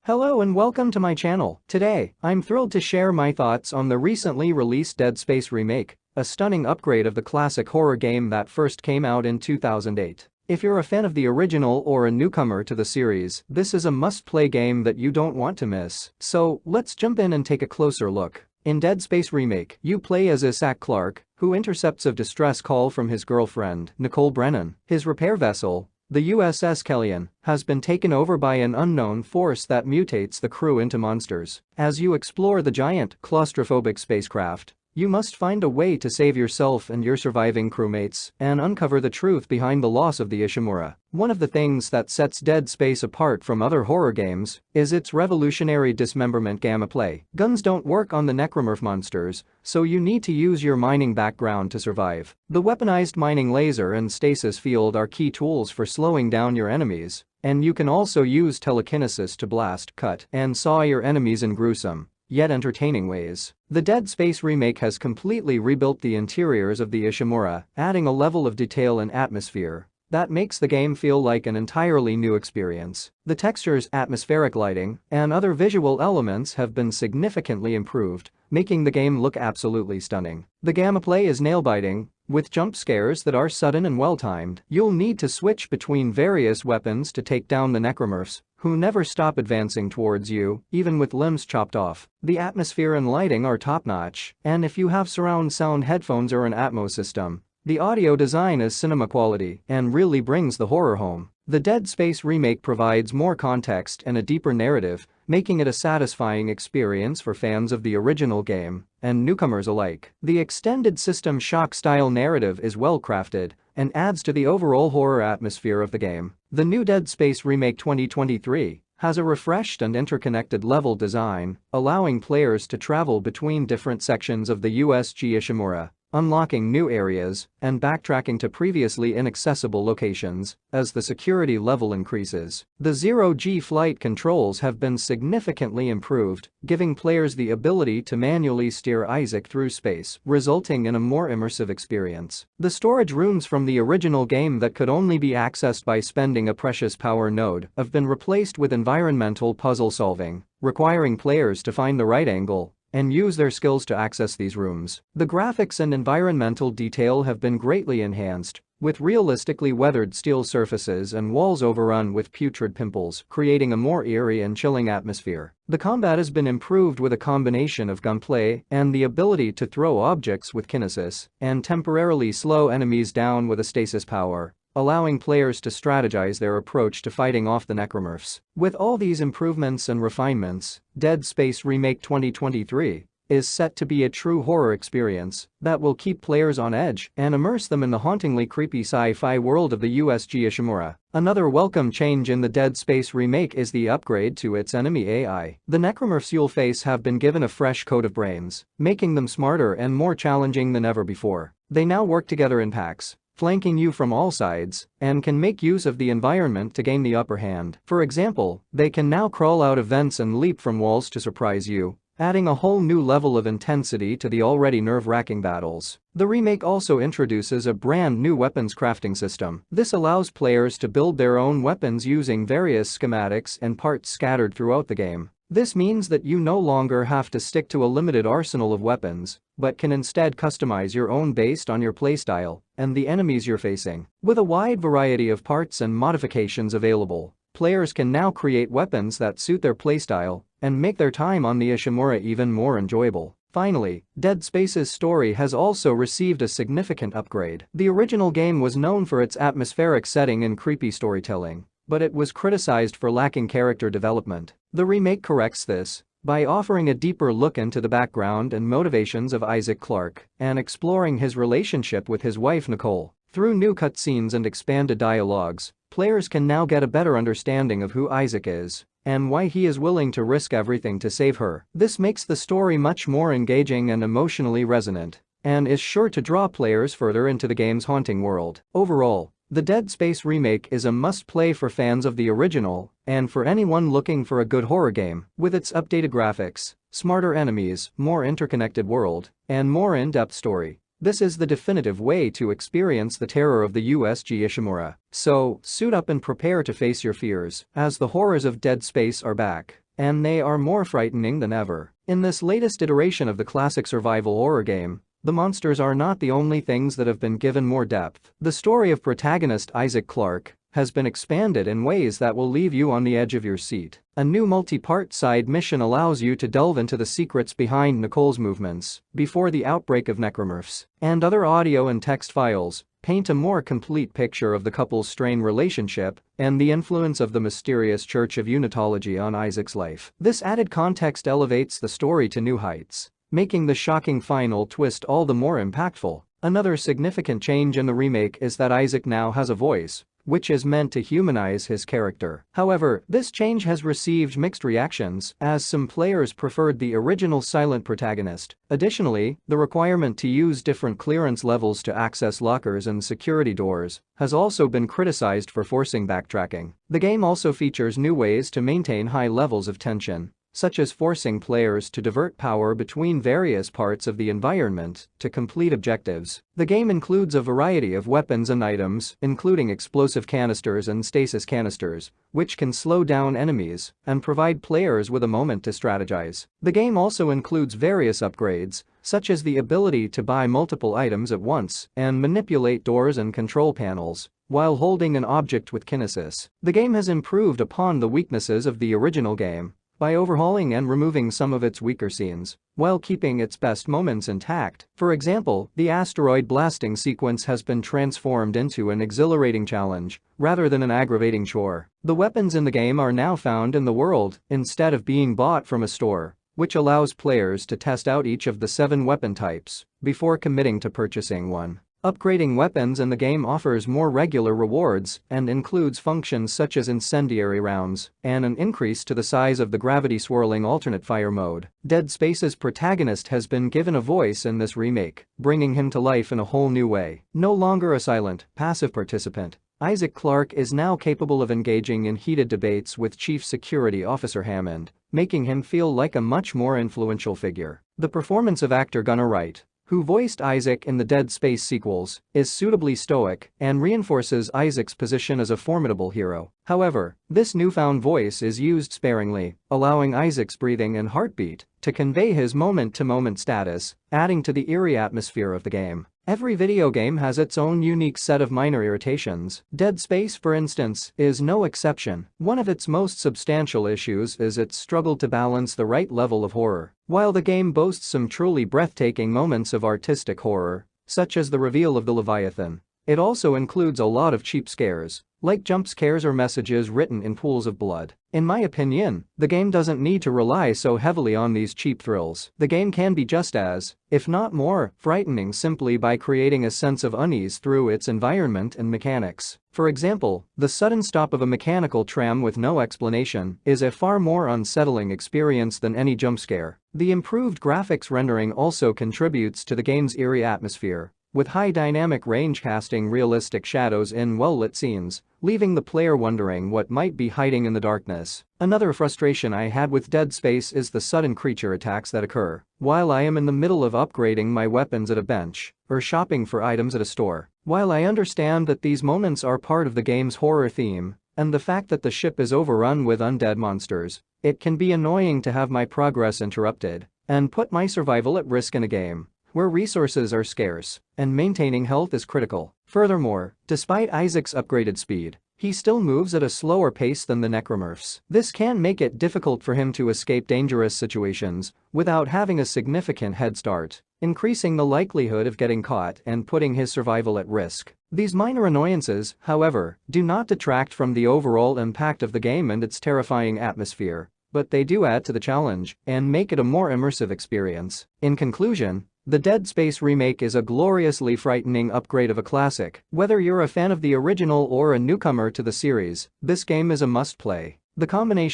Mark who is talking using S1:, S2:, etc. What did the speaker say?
S1: Hello and welcome to my channel. Today, I'm thrilled to share my thoughts on the recently released Dead Space Remake, a stunning upgrade of the classic horror game that first came out in 2008. If you're a fan of the original or a newcomer to the series, this is a must-play game that you don't want to miss. So, let's jump in and take a closer look. In Dead Space Remake, you play as Isaac Clarke, who intercepts a distress call from his girlfriend, Nicole Brennan. His repair vessel, the USS Kellyan, has been taken over by an unknown force that mutates the crew into monsters. As you explore the giant, claustrophobic spacecraft, you must find a way to save yourself and your surviving crewmates and uncover the truth behind the loss of the Ishimura. One of the things that sets Dead Space apart from other horror games is its revolutionary dismemberment gameplay. Guns don't work on the necromorph monsters, so you need to use your mining background to survive. The weaponized mining laser and stasis field are key tools for slowing down your enemies, and you can also use telekinesis to blast, cut, and saw your enemies in gruesome, yet entertaining ways. The Dead Space Remake has completely rebuilt the interiors of the Ishimura, adding a level of detail and atmosphere that makes the game feel like an entirely new experience. The textures, atmospheric lighting, and other visual elements have been significantly improved, making the game look absolutely stunning. The gameplay is nail-biting, with jump scares that are sudden and well-timed. You'll need to switch between various weapons to take down the necromorphs, who never stop advancing towards you, even with limbs chopped off. The atmosphere and lighting are top-notch, and if you have surround sound headphones or an Atmos system, the audio design is cinema quality and really brings the horror home. The Dead Space Remake provides more context and a deeper narrative, making it a satisfying experience for fans of the original game and newcomers alike. The extended System Shock-style narrative is well-crafted and adds to the overall horror atmosphere of the game. The new Dead Space Remake 2023 has a refreshed and interconnected level design, allowing players to travel between different sections of the USG Ishimura, unlocking new areas and backtracking to previously inaccessible locations as the security level increases. The zero-G flight controls have been significantly improved, giving players the ability to manually steer Isaac through space, resulting in a more immersive experience. The storage rooms from the original game that could only be accessed by spending a precious power node have been replaced with environmental puzzle solving, requiring players to find the right angle and use their skills to access these rooms. The graphics and environmental detail have been greatly enhanced, with realistically weathered steel surfaces and walls overrun with putrid pimples, creating a more eerie and chilling atmosphere. The combat has been improved with a combination of gunplay and the ability to throw objects with kinesis and temporarily slow enemies down with a stasis power, allowing players to strategize their approach to fighting off the necromorphs. With all these improvements and refinements, Dead Space Remake 2023 is set to be a true horror experience that will keep players on edge and immerse them in the hauntingly creepy sci-fi world of the USG Ishimura. Another welcome change in the Dead Space Remake is the upgrade to its enemy AI. The necromorphs you'll face have been given a fresh coat of brains, making them smarter and more challenging than ever before. They now work together in packs, flanking you from all sides, and can make use of the environment to gain the upper hand. For example, they can now crawl out of vents and leap from walls to surprise you, adding a whole new level of intensity to the already nerve-wracking battles. The remake also introduces a brand new weapons crafting system. This allows players to build their own weapons using various schematics and parts scattered throughout the game. This means that you no longer have to stick to a limited arsenal of weapons, but can instead customize your own based on your playstyle and the enemies you're facing. With a wide variety of parts and modifications available, players can now create weapons that suit their playstyle and make their time on the Ishimura even more enjoyable. Finally, Dead Space's story has also received a significant upgrade. The original game was known for its atmospheric setting and creepy storytelling, but it was criticized for lacking character development. The remake corrects this by offering a deeper look into the background and motivations of Isaac Clarke and exploring his relationship with his wife Nicole. Through new cutscenes and expanded dialogues, players can now get a better understanding of who Isaac is and why he is willing to risk everything to save her. This makes the story much more engaging and emotionally resonant, and is sure to draw players further into the game's haunting world. Overall, the Dead Space Remake is a must-play for fans of the original and for anyone looking for a good horror game. With its updated graphics, smarter enemies, more interconnected world, and more in-depth story, this is the definitive way to experience the terror of the USG Ishimura. So, suit up and prepare to face your fears, as the horrors of Dead Space are back. and they are more frightening than ever. In this latest iteration of the classic survival horror game, the monsters are not the only things that have been given more depth. The story of protagonist Isaac Clarke has been expanded in ways that will leave you on the edge of your seat. A new multi-part side mission allows you to delve into the secrets behind Nicole's movements before the outbreak of necromorphs, and other audio and text files paint a more complete picture of the couple's strained relationship and the influence of the mysterious Church of Unitology on Isaac's life. This added context elevates the story to new heights, making the shocking final twist all the more impactful. Another significant change in the remake is that Isaac now has a voice, which is meant to humanize his character. However, this change has received mixed reactions, as some players preferred the original silent protagonist. Additionally, the requirement to use different clearance levels to access lockers and security doors has also been criticized for forcing backtracking. The game also features new ways to maintain high levels of tension, such as forcing players to divert power between various parts of the environment to complete objectives. The game includes a variety of weapons and items, including explosive canisters and stasis canisters, which can slow down enemies and provide players with a moment to strategize. The game also includes various upgrades, such as the ability to buy multiple items at once and manipulate doors and control panels while holding an object with kinesis. The game has improved upon the weaknesses of the original game by overhauling and removing some of its weaker scenes, while keeping its best moments intact. For example, the asteroid blasting sequence has been transformed into an exhilarating challenge, rather than an aggravating chore. The weapons in the game are now found in the world, instead of being bought from a store, which allows players to test out each of the 7 weapon types before committing to purchasing one. Upgrading weapons in the game offers more regular rewards and includes functions such as incendiary rounds and an increase to the size of the gravity-swirling alternate fire mode. Dead Space's protagonist has been given a voice in this remake, bringing him to life in a whole new way. No longer a silent, passive participant, Isaac Clarke is now capable of engaging in heated debates with Chief Security Officer Hammond, making him feel like a much more influential figure. The performance of actor Gunnar Wright, who voiced Isaac in the Dead Space sequels, is suitably stoic and reinforces Isaac's position as a formidable hero. However, this newfound voice is used sparingly, allowing Isaac's breathing and heartbeat to convey his moment-to-moment status, adding to the eerie atmosphere of the game. Every video game has its own unique set of minor irritations. Dead Space, for instance, is no exception. One of its most substantial issues is its struggle to balance the right level of horror. While the game boasts some truly breathtaking moments of artistic horror, such as the reveal of the Leviathan, it also includes a lot of cheap scares, like jump scares or messages written in pools of blood. In my opinion, the game doesn't need to rely so heavily on these cheap thrills. The game can be just as, if not more, frightening simply by creating a sense of unease through its environment and mechanics. For example, the sudden stop of a mechanical tram with no explanation is a far more unsettling experience than any jump scare. The improved graphics rendering also contributes to the game's eerie atmosphere, with high dynamic range casting realistic shadows in well-lit scenes, leaving the player wondering what might be hiding in the darkness. Another frustration I had with Dead Space is the sudden creature attacks that occur while I am in the middle of upgrading my weapons at a bench or shopping for items at a store. While I understand that these moments are part of the game's horror theme and the fact that the ship is overrun with undead monsters, it can be annoying to have my progress interrupted and put my survival at risk in a game where resources are scarce and maintaining health is critical. Furthermore, despite Isaac's upgraded speed, he still moves at a slower pace than the necromorphs. This can make it difficult for him to escape dangerous situations without having a significant head start, increasing the likelihood of getting caught and putting his survival at risk. These minor annoyances, however, do not detract from the overall impact of the game and its terrifying atmosphere, but they do add to the challenge and make it a more immersive experience. In conclusion, the Dead Space remake is a gloriously frightening upgrade of a classic. Whether you're a fan of the original or a newcomer to the series, this game is a must-play. The combination